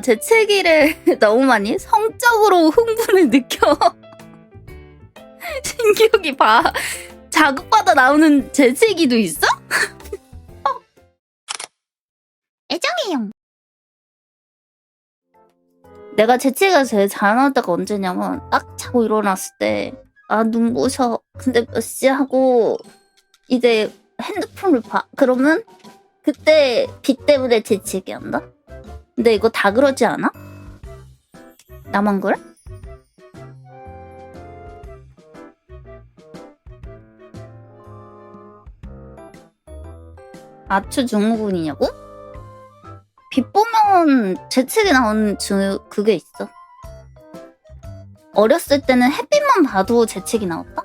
재채기를 너무 많이 성적으로 흥분을 느껴. 신기록이 자극받아 나오는 재채기도 있어? 애정해요. 내가 재채기가 제일 잘 나올 때가 언제냐면 딱 자고 일어났을 때 눈부셔. 근데 몇 시 하고 이제 핸드폰을 봐. 그러면 그때 빛 때문에 재채기 한다? 근데 이거 다 그러지 않아? 나만 그래? 아추 증후군이냐고? 빛 보면 재채기 나오는 그게 있어. 어렸을 때는 햇빛만 봐도 재채기 나왔다?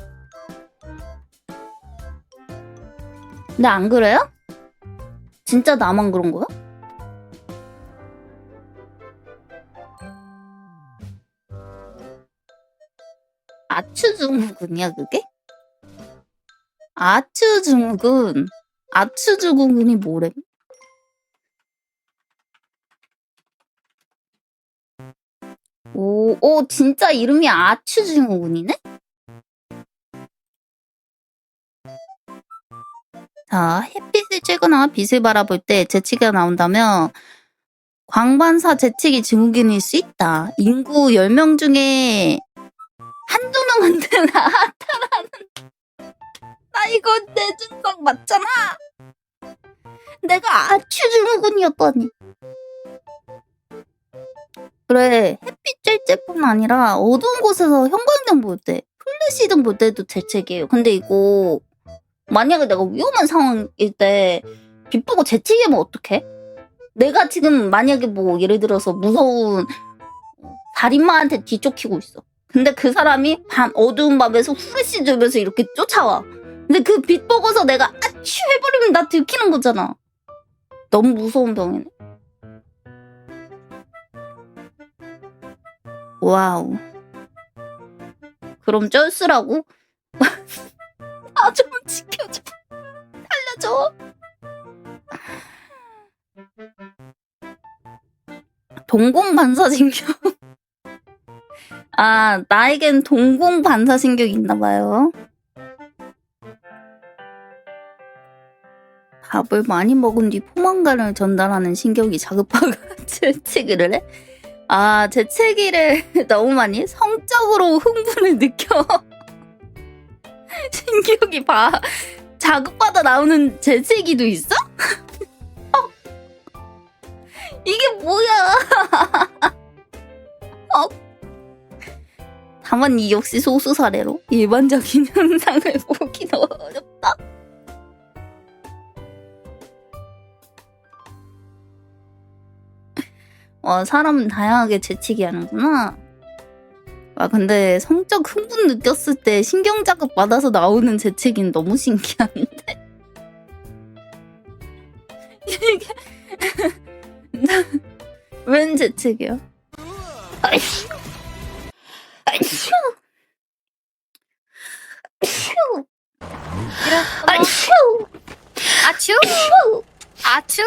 근데 안 그래요? 진짜 나만 그런 거야? 아추 증후군이야 그게? 아추 증후군. 아추 증후군이 뭐래? 오, 진짜 이름이 아추 증후군이네? 자, 햇빛을 쬐거나 빛을 바라볼 때 재채기가 나온다면 광반사 재채기 증후군일 수 있다. 인구 10명 중에 한두 명한테 나타나는. 나 이거 내 증상 맞잖아. 내가 아추 증후군이었더니. 그래, 햇빛 쬐 때뿐 아니라 어두운 곳에서 형광등 볼 때, 플래시등 볼 때도 재채기예요. 근데 이거 만약에 내가 위험한 상황일 때 빛 보고 재채기하면 어떡해? 내가 지금 만약에 뭐 예를 들어서 무서운 살인마한테 뒤쫓기고 있어. 근데 그 사람이 어두운 밤에서 후레쉬 들면서 이렇게 쫓아와. 근데 그 빛 보고서 내가 아취 해버리면 나 들키는 거잖아. 너무 무서운 병이네. 와우. 그럼 쩔쓰라고? 나 좀 지켜줘. 살려줘. 동공반사신경. 나에겐 동공반사신경이 있나봐요. 밥을 많이 먹은 뒤 포만감을 전달하는 신경이 자극받아 재채기를 해? 재채기를 너무 많이 성적으로 흥분을 느껴. 신기록이 자극받아 나오는 재채기도 있어? 이게 뭐야? 다만 이 역시 소수 사례로 일반적인 현상을 보긴 어렵다. 사람은 다양하게 재채기 하는구나. 근데 성적 흥분 느꼈을 때 신경자극 받아서 나오는 재채기는 너무 신기한데? 이게 웬 재채기야? 아이씨. 아이씨. 아이씨. 아추? 아추?